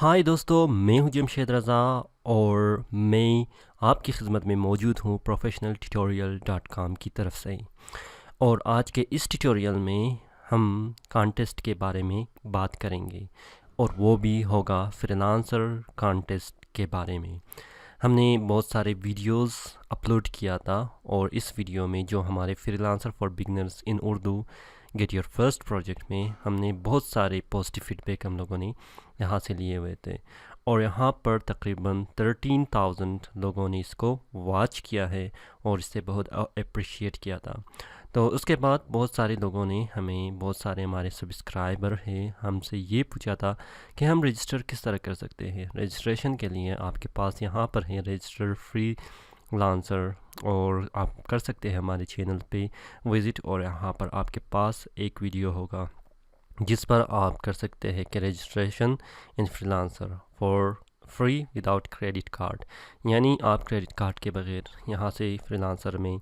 हाय दोस्तों, मैं हूं जमशेद रज़ा और मैं आपकी खिदमत में मौजूद हूं प्रोफेशनल ट्यूटोरियल डॉट कॉम की तरफ से। और आज के इस ट्यूटोरियल में हम कॉन्टेस्ट के बारे में बात करेंगे और वो भी होगा फ्रीलांसर कॉन्टेस्ट के बारे में। हमने बहुत सारे वीडियोस अपलोड किया था और इस वीडियो में जो हमारे freelancer for beginners in Urdu get your first project में हमने बहुत सारे पॉजिटिव फीडबैक हम लोगों ने यहाँ से लिए हुए थे और यहाँ पर तकरीबन 13,000 लोगों ने इसको वॉच किया है और इससे बहुत अप्रिशिएट किया था। तो उसके बाद बहुत सारे लोगों ने हमें, बहुत सारे हमारे सब्सक्राइबर हैं, हमसे ये पूछा था कि हम रजिस्टर किस तरह कर सकते हैं। रजिस्ट्रेशन के लिए आपके पास यहाँ पर है रजिस्टर फ्री लांसर और आप कर सकते हैं हमारे चैनल पे विज़िट और यहाँ पर आपके पास एक वीडियो होगा जिस पर आप कर सकते हैं कि registration in freelancer for free without credit card, यानी आप क्रेडिट कार्ड के बगैर यहाँ से फ्रीलांसर में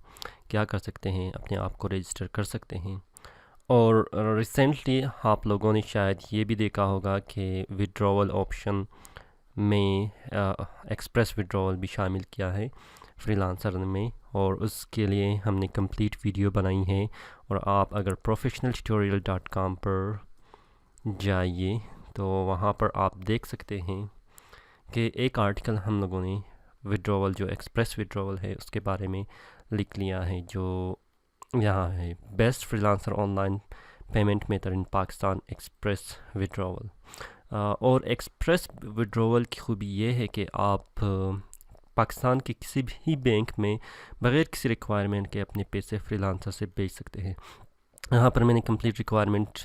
क्या कर सकते हैं, अपने आप को रजिस्टर कर सकते हैं। और रिसेंटली आप लोगों ने शायद ये भी देखा होगा कि विड्रॉवल ऑप्शन में एक्सप्रेस विड्रॉवल भी शामिल किया है फ्रीलांसर में और उसके लिए हमने कंप्लीट वीडियो बनाई है। और आप अगर professionaltutorial.com पर जाइए तो वहाँ पर आप देख सकते हैं कि एक आर्टिकल हम लोगों ने विड्रॉवल, जो एक्सप्रेस विड्रॉवल है, उसके बारे में लिख लिया है, जो यहाँ है best freelancer online payment method in Pakistan express withdrawal. और एक्सप्रेस विड्रॉवल की खूबी ये है कि आप पाकिस्तान के किसी भी बैंक में बग़ैर किसी रिक्वायरमेंट के अपने पैसे फ्रीलांसर से भेज सकते हैं। यहाँ पर मैंने कंप्लीट रिक्वायरमेंट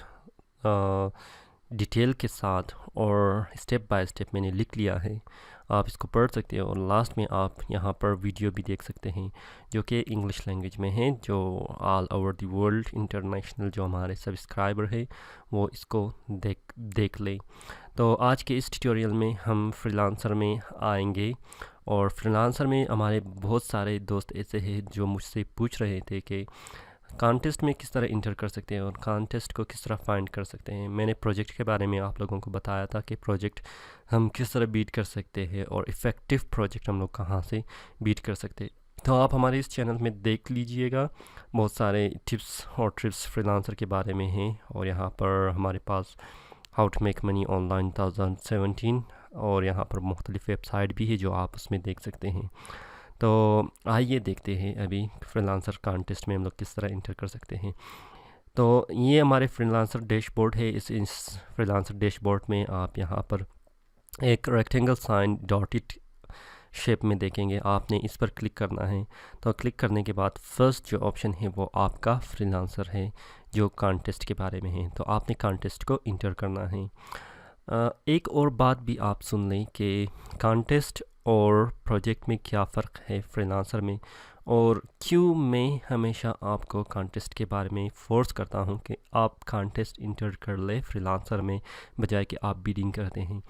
डिटेल के साथ और स्टेप बाय स्टेप मैंने लिख लिया है, आप इसको पढ़ सकते हैं। और लास्ट में आप यहाँ पर वीडियो भी देख सकते हैं जो कि इंग्लिश लैंग्वेज में है, जो all over the world international जो हमारे सब्सक्राइबर है वो इसको देख लें। तो आज के इस ट्यूटोरियल में हम फ्रीलांसर में आएंगे और फ्रीलांसर में हमारे बहुत सारे दोस्त ऐसे हैं जो मुझसे पूछ रहे थे कि कॉन्टेस्ट में किस तरह इंटर कर सकते हैं और कॉन्टेस्ट को किस तरह फाइंड कर सकते हैं। मैंने प्रोजेक्ट के बारे में आप लोगों को बताया था कि प्रोजेक्ट हम किस तरह बीट कर सकते हैं और इफ़ेक्टिव प्रोजेक्ट हम लोग कहाँ से बीट कर सकते हैं। तो आप हमारे इस चैनल में देख लीजिएगा, बहुत सारे टिप्स और ट्रिप्स फ्रीलांसर के बारे में हैं। और यहाँ पर हमारे पास how to make money online 2017 और यहाँ पर मुख्तलिफ वेबसाइट भी है जो आप उसमें देख सकते हैं। तो आइए देखते हैं अभी फ्रीलांसर कॉन्टेस्ट में हम लोग किस तरह इंटर कर सकते हैं। तो ये हमारे फ्रीलांसर डैशबोर्ड है। इस फ्रीलांसर डैशबोर्ड में आप यहाँ पर एक रेक्टेंगल साइन डॉटेड शेप में देखेंगे, आपने इस पर क्लिक करना है। तो क्लिक करने के बाद फर्स्ट जो ऑप्शन है वो आपका फ्रीलांसर है जो कॉन्टेस्ट के बारे में है, तो आपने कॉन्टेस्ट को इंटर करना है। एक और बात भी आप सुन लें कि कॉन्टेस्ट और प्रोजेक्ट में क्या फ़र्क है फ्रीलांसर में, और क्यों मैं हमेशा आपको कॉन्टेस्ट के बारे में फ़ोर्स करता हूं कि आप कॉन्टेस्ट इंटर कर ले फ्रीलांसर में बजाय कि आप बिडिंग करते हैं।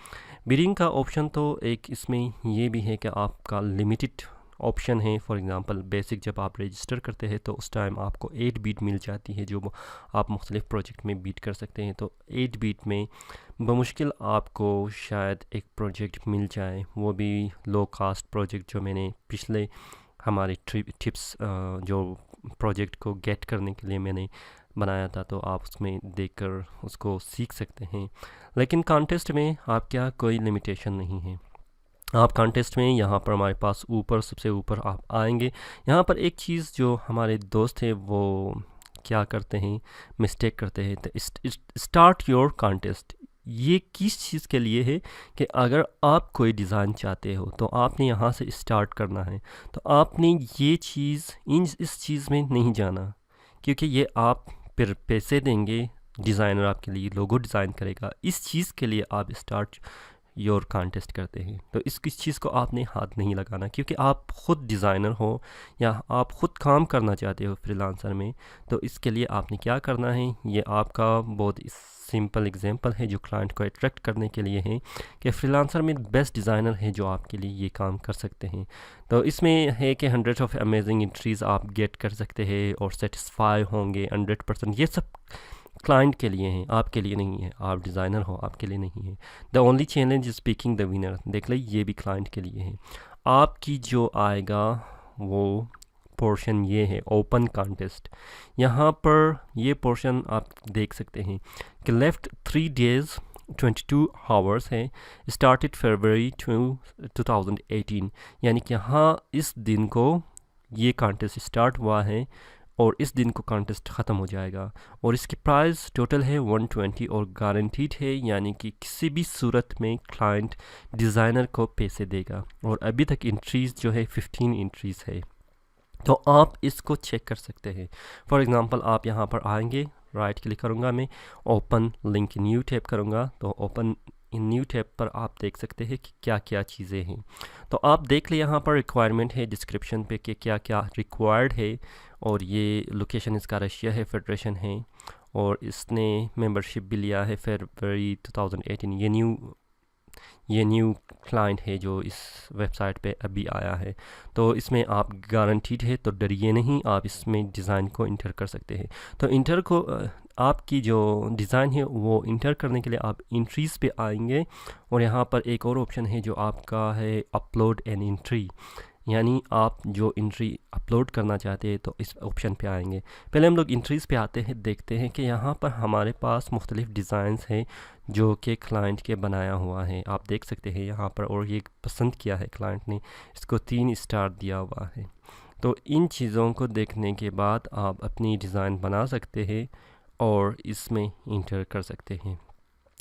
बिडिंग का ऑप्शन तो एक इसमें ये भी है कि आपका लिमिटेड ऑप्शन है। फॉर एग्ज़ाम्पल बेसिक जब आप रजिस्टर करते हैं तो उस टाइम आपको 8 बीट मिल जाती है जो आप मुख्तलिफ़ प्रोजेक्ट में बीट कर सकते हैं। तो 8 बीट में बमुश्किल आपको शायद एक प्रोजेक्ट मिल जाए, वो भी लो कास्ट प्रोजेक्ट जो मैंने पिछले हमारे टिप्स जो प्रोजेक्ट को गेट करने के लिए मैंने बनाया था, तो आप उसमें देखकर उसको सीख सकते हैं। लेकिन कॉन्टेस्ट में आप क्या कोई लिमिटेशन नहीं है। आप कॉन्टेस्ट में यहाँ पर हमारे पास ऊपर, सबसे ऊपर आप आएंगे, यहाँ पर एक चीज़ जो हमारे दोस्त हैं वो क्या करते हैं, मिस्टेक करते हैं। तो स्टार्ट योर कॉन्टेस्ट, ये किस चीज़ के लिए है कि अगर आप कोई डिज़ाइन चाहते हो तो आपने यहाँ से स्टार्ट करना है। तो आपने ये चीज़ इस चीज़ में नहीं जाना, क्योंकि ये आप फिर पैसे देंगे, डिज़ाइनर आपके लिए लोगो डिज़ाइन करेगा, इस चीज़ के लिए आप स्टार्ट योर कॉन्टेस्ट करते हैं। तो इस चीज़ को आपने हाथ नहीं लगाना, क्योंकि आप ख़ुद डिज़ाइनर हो या आप ख़ुद काम करना चाहते हो फ्रीलांसर में। तो इसके लिए आपने क्या करना है, ये आपका बहुत सिंपल एग्जांपल है जो क्लाइंट को अट्रैक्ट करने के लिए है कि फ्रीलांसर में बेस्ट डिज़ाइनर है जो आपके लिए ये काम कर सकते हैं। तो इसमें है कि 100 ऑफ अमेजिंग एंट्रीज़ आप गेट कर सकते हैं और सेटिस्फाई होंगे 100%। ये सब क्लाइंट के लिए हैं, आपके लिए नहीं है। आप डिज़ाइनर हो, आपके लिए नहीं है। The only challenge is picking the winner. देख ले, ये भी क्लाइंट के लिए है। आपकी जो आएगा वो पोर्शन ये है ओपन कॉन्टेस्ट। यहाँ पर ये पोर्शन आप देख सकते हैं कि लेफ्ट 3 days 22 आवर्स है, स्टार्टेड फरवरी 2018, यानी कि यहाँ इस दिन को ये कॉन्टेस्ट स्टार्ट हुआ है और इस दिन को कॉन्टेस्ट ख़त्म हो जाएगा। और इसकी प्राइस टोटल है 120 और गारंटीड है, यानी कि किसी भी सूरत में क्लाइंट डिज़ाइनर को पैसे देगा। और अभी तक इंट्रीज़ जो है 15 इंट्रीज़ है, तो आप इसको चेक कर सकते हैं। फॉर एग्ज़ाम्पल आप यहाँ पर आएंगे, राइट क्लिक करूँगा मैं, ओपन लिंक न्यू टैप करूँगा, तो ओपन इन न्यू टैब पर आप देख सकते हैं कि क्या क्या चीज़ें हैं। तो आप देख ले यहाँ पर रिक्वायरमेंट है डिस्क्रिप्शन पे कि क्या क्या रिक्वायर्ड है। और ये लोकेशन इसका रशिया है, फेडरेशन है, और इसने मेंबरशिप भी लिया है फरवरी 2018। ये न्यू क्लाइंट है जो इस वेबसाइट पे अभी आया है। तो इसमें आप गारंटीड है, तो डरिए नहीं, आप इसमें डिज़ाइन को इंटर कर सकते हैं। तो इंटर को आपकी जो डिज़ाइन है वो इंटर करने के लिए आप इंट्रीज़ पे आएंगे, और यहाँ पर एक और ऑप्शन है जो आपका है अपलोड एन इंट्री, यानी आप जो इंट्री अपलोड करना चाहते हैं तो इस ऑप्शन पे आएंगे। पहले हम लोग इंट्रीज़ पे आते हैं, देखते हैं कि यहाँ पर हमारे पास मुख्तलिफ़ डिज़ाइंस हैं जो कि क्लाइंट के बनाया हुआ है। आप देख सकते हैं यहाँ पर, और ये पसंद किया है क्लाइंट ने, इसको 3 स्टार दिया हुआ है। तो इन चीज़ों को देखने के बाद आप अपनी डिज़ाइन बना सकते हैं और इसमें इंटर कर सकते हैं।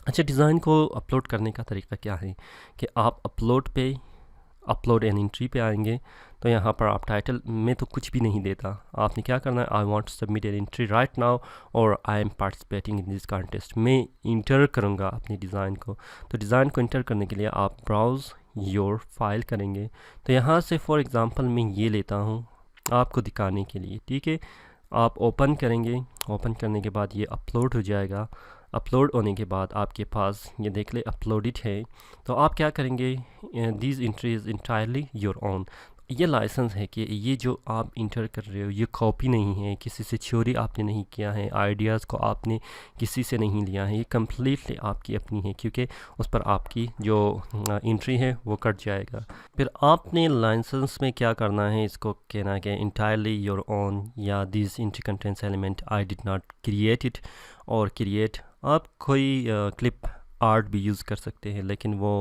अच्छा, डिज़ाइन को अपलोड करने का तरीका क्या है कि आप अपलोड एन एंट्री पे आएंगे, तो यहाँ पर आप टाइटल में तो कुछ भी नहीं देता, आपने क्या करना है, I want to submit an entry right now और I am participating in this contest. मैं इंटर करूँगा अपनी डिज़ाइन को। तो डिज़ाइन को इंटर करने के लिए आप ब्राउज़ योर फाइल करेंगे। तो यहाँ से फॉर एग्ज़ाम्पल मैं ये लेता हूँ आपको दिखाने के लिए, ठीक है। आप ओपन करेंगे, ओपन करने के बाद ये अपलोड हो जाएगा। अपलोड होने के बाद आपके पास ये देख ले अपलोडेड है। तो आप क्या करेंगे, these entries entirely your own. ये लाइसेंस है कि ये जो आप इंटर कर रहे हो ये कॉपी नहीं है, किसी से चोरी आपने नहीं किया है, आइडियाज़ को आपने किसी से नहीं लिया है, ये कम्प्लीटली आपकी अपनी है, क्योंकि उस पर आपकी जो इंट्री है वो कट जाएगा। फिर आपने लाइसेंस में क्या करना है, इसको कहना है कि इंटायरली योर ओन या this entry contents element I did not create it, और क्रिएट आप कोई क्लिप आर्ट भी यूज़ कर सकते हैं, लेकिन वो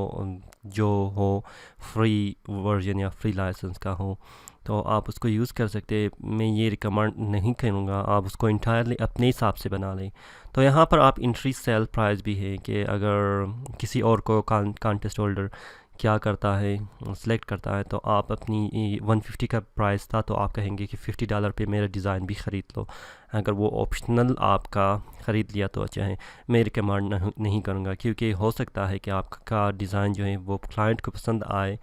जो हो फ्री वर्जन या फ्री लाइसेंस का हो तो आप उसको यूज़ कर सकते हैं। मैं ये रिकमेंड नहीं करूँगा, आप उसको इंटायरली अपने हिसाब से बना लें। तो यहाँ पर आप इंट्री सेल प्राइस भी है कि अगर किसी और को कॉन्टेस्ट होल्डर क्या करता है, सेलेक्ट करता है, तो आप अपनी 150 का प्राइस था तो आप कहेंगे कि $50 पे मेरा डिज़ाइन भी ख़रीद लो। अगर वो ऑप्शनल आपका ख़रीद लिया तो अच्छा है, मैं रिकमेंड नहीं करूँगा, क्योंकि हो सकता है कि आपका डिज़ाइन जो है वो क्लाइंट को पसंद आए,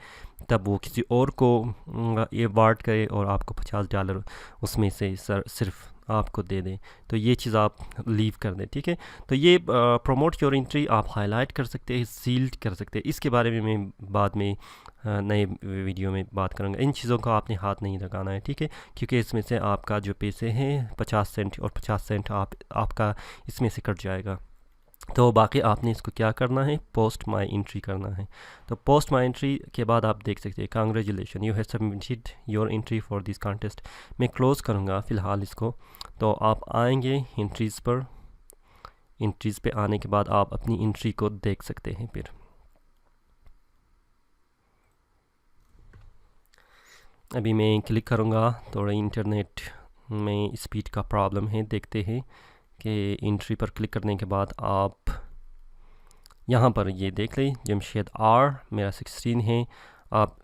तब वो किसी और को ये वार्ड करे और आपको $50 उसमें से सिर्फ आपको दे दें। तो ये चीज़ आप लीव कर दें, ठीक है। तो ये प्रमोट योर एंट्री आप हाईलाइट कर सकते हैं, सील्ड कर सकते हैं। इसके बारे में मैं बाद में नए वीडियो में बात करूँगा। इन चीज़ों को आपने हाथ नहीं लगाना है, ठीक है, क्योंकि इसमें से आपका जो पैसे हैं 50 सेंट और 50 सेंट आपका इसमें से कट जाएगा। तो बाकी आपने इसको क्या करना है, पोस्ट माई एंट्री करना है। तो पोस्ट माई एंट्री के बाद आप देख सकते हैं congratulation you have submitted your entry for this contest. मैं क्लोज़ करूँगा फ़िलहाल इसको। तो आप आएंगे एंट्रीज़ पर, एंट्रीज़ पे आने के बाद आप अपनी एंट्री को देख सकते हैं। फिर अभी मैं क्लिक करूँगा, थोड़ा इंटरनेट में स्पीड का प्रॉब्लम है, देखते हैं कि एंट्री पर क्लिक करने के बाद आप यहाँ पर ये देख लें जमशेद आर मेरा 16 है। आप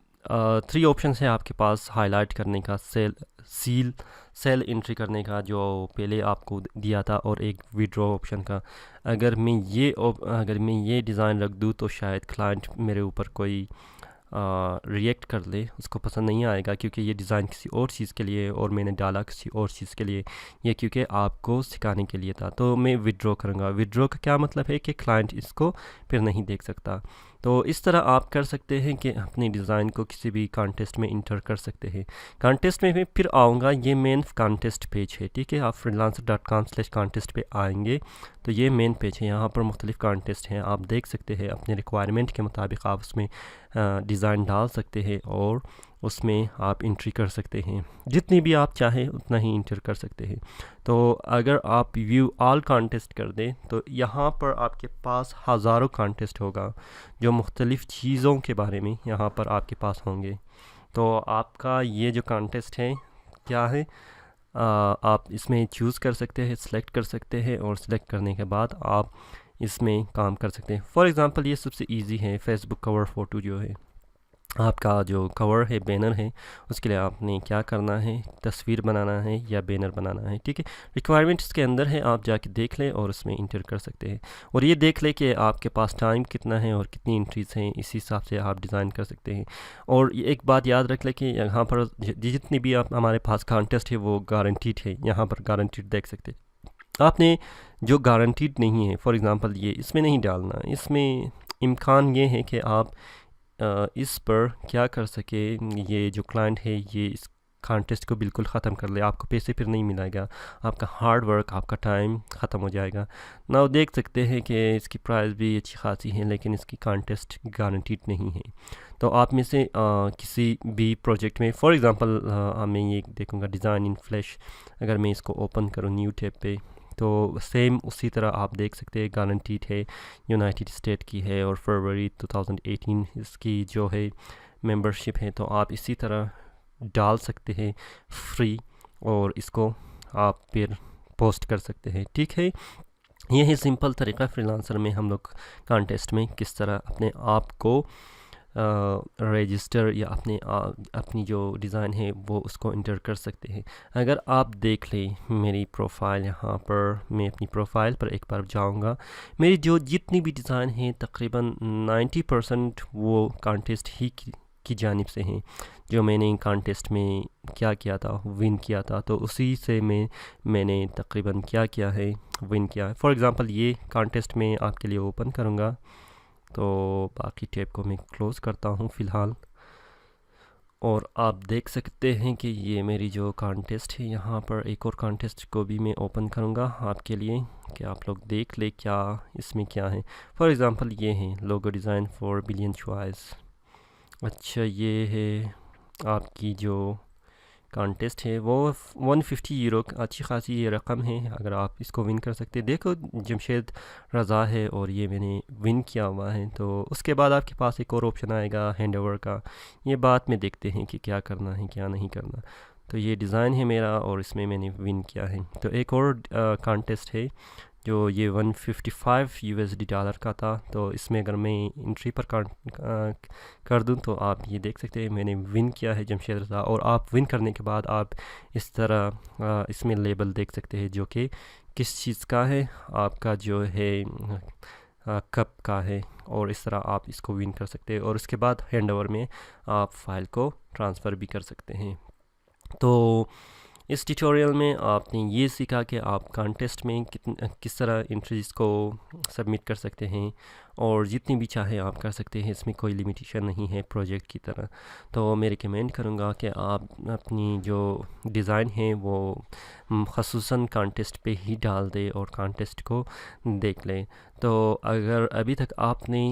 3 ऑप्शन है आपके पास हाईलाइट करने का, सेल एंट्री करने का जो पहले आपको दिया था, और एक विड्रॉ ऑप्शन का। अगर मैं ये डिज़ाइन रख दूँ तो शायद क्लाइंट मेरे ऊपर कोई रिएक्ट कर ले, उसको पसंद नहीं आएगा, क्योंकि ये डिज़ाइन किसी और चीज़ के लिए और मैंने डाला किसी और चीज़ के लिए, ये क्योंकि आपको सिखाने के लिए था। तो मैं विड्रॉ करूँगा। विड्रॉ का क्या मतलब है कि क्लाइंट इसको फिर नहीं देख सकता। तो इस तरह आप कर सकते हैं कि अपनी डिज़ाइन को किसी भी कॉन्टेस्ट में इंटर कर सकते हैं। कॉन्टेस्ट में मैं फिर आऊँगा, ये मेन कॉन्टेस्ट पेज है, ठीक है। आप freelancer.com/contest पे आएंगे तो ये मेन पेज है, यहाँ पर मुख्तलिफ़ कॉन्टेस्ट हैं, आप देख सकते हैं। अपने रिक्वायरमेंट के मुताबिक आप उसमें डिज़ाइन डाल सकते हैं और उसमें आप इंट्री कर सकते हैं, जितनी भी आप चाहें उतना ही इंटर कर सकते हैं। तो अगर आप व्यू ऑल कॉन्टेस्ट कर दें तो यहाँ पर आपके पास हज़ारों कॉन्टेस्ट होगा जो मुख्तलिफ़ चीज़ों के बारे में यहाँ पर आपके पास होंगे। तो आपका ये जो कॉन्टेस्ट है क्या है, आप इसमें चूज़ कर सकते हैं, सिलेक्ट कर सकते हैं और सिलेक्ट करने के बाद आप इसमें काम कर सकते हैं। फॉर एग्ज़ाम्पल ये सबसे इजी है, फेसबुक कवर फ़ोटो जो है, आपका जो कवर है, बैनर है, उसके लिए आपने क्या करना है, तस्वीर बनाना है या बैनर बनाना है, ठीक है। रिक्वायरमेंट इसके अंदर है, आप जाके देख लें और उसमें इंटर कर सकते हैं। और ये देख लें कि आपके पास टाइम कितना है और कितनी एंट्रीज़ हैं, इसी हिसाब से आप डिज़ाइन कर सकते हैं। और ये एक बात याद रख लें कि यहाँ पर जितनी भी आप हमारे पास कॉन्टेस्ट है वो गारंटीड है, यहाँ पर गारंटीड देख सकते हैं। आपने जो गारंटीड नहीं है, फॉर एग्ज़ाम्पल ये इसमें नहीं डालना, इसमें इम्कान ये है कि आप इस पर क्या कर सके, ये जो क्लाइंट है ये इस कॉन्टेस्ट को बिल्कुल ख़त्म कर ले, आपको पैसे फिर नहीं मिलेगा, आपका हार्ड वर्क, आपका टाइम ख़त्म हो जाएगा ना। देख सकते हैं कि इसकी प्राइस भी अच्छी खासी है लेकिन इसकी कॉन्टेस्ट गारंटीड नहीं है। तो आप में से किसी भी प्रोजेक्ट में, फॉर एग्ज़ाम्पल मैं ये देखूँगा डिज़ाइन इन फ्लैश, अगर मैं इसको ओपन करूँ न्यू टैब पे तो सेम उसी तरह आप देख सकते हैं, गारंटीड है, यूनाइटेड स्टेट की है और फरवरी 2018 इसकी जो है मेंबरशिप है। तो आप इसी तरह डाल सकते हैं फ्री और इसको आप फिर पोस्ट कर सकते हैं, ठीक है। ये है सिंपल तरीका फ्रीलांसर में हम लोग कॉन्टेस्ट में किस तरह अपने आप को रजिस्टर या अपनी जो डिज़ाइन है वो उसको इंटर कर सकते हैं। अगर आप देख लें मेरी प्रोफाइल, यहाँ पर मैं अपनी प्रोफाइल पर एक बार जाऊँगा, मेरी जो जितनी भी डिज़ाइन है तकरीबन 90% वो कॉन्टेस्ट ही की जानिब से हैं। जो मैंने कॉन्टेस्ट में क्या किया था, विन किया था, तो उसी से मैंने तकरीबन क्या किया है, विन किया है। फॉर एग्ज़ाम्पल ये कॉन्टेस्ट में आपके लिए ओपन करूँगा तो बाकी टैब को मैं क्लोज़ करता हूँ फ़िलहाल, और आप देख सकते हैं कि ये मेरी जो कॉन्टेस्ट है, यहाँ पर एक और कॉन्टेस्ट को भी मैं ओपन करूँगा आपके लिए कि आप लोग देख ले क्या इसमें क्या है। फॉर एग्ज़ाम्पल ये है logo design for billion choice. अच्छा, ये है आपकी जो कॉन्टेस्ट है वो 150 यूरो, अच्छी खासी ये रकम है, अगर आप इसको विन कर सकते हैं। देखो जमशेद रज़ा है और ये मैंने विन किया हुआ है। तो उसके बाद आपके पास एक और ऑप्शन आएगा हैंड ओवर का, ये बाद में देखते हैं कि क्या करना है क्या नहीं करना। तो ये डिज़ाइन है मेरा और इसमें मैंने विन किया है। तो एक और कॉन्टेस्ट है जो ये 155 USD डॉलर का था, तो इसमें अगर मैं इंट्री पर कर दूं तो आप ये देख सकते हैं मैंने विन किया है जमशेद रज़ा। और आप विन करने के बाद आप इस तरह इसमें लेबल देख सकते हैं जो कि किस चीज़ का है, आपका जो है कप का है, और इस तरह आप इसको विन कर सकते हैं। और उसके बाद हैंड ओवर में आप फाइल को ट्रांसफ़र भी कर सकते हैं। तो इस ट्यूटोरियल में आपने ये सीखा कि आप कॉन्टेस्ट में किस तरह एंट्रीज़ को सबमिट कर सकते हैं और जितनी भी चाहे आप कर सकते हैं, इसमें कोई लिमिटेशन नहीं है प्रोजेक्ट की तरह। तो मैं रिकमेंड करूँगा कि आप अपनी जो डिज़ाइन है वो ख़ुसूसन कॉन्टेस्ट पे ही डाल दें और कॉन्टेस्ट को देख लें। तो अगर अभी तक आपने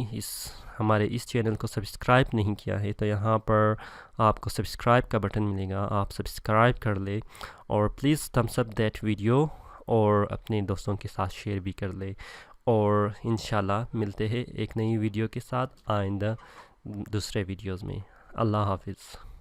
हमारे इस चैनल को सब्सक्राइब नहीं किया है तो यहाँ पर आपको सब्सक्राइब का बटन मिलेगा, आप सब्सक्राइब कर ले और please Thums up that video और अपने दोस्तों के साथ शेयर भी कर ले। और इंशाल्लाह मिलते हैं एक नई वीडियो के साथ आइंदा दूसरे वीडियोज़ में। अल्लाह हाफिज़।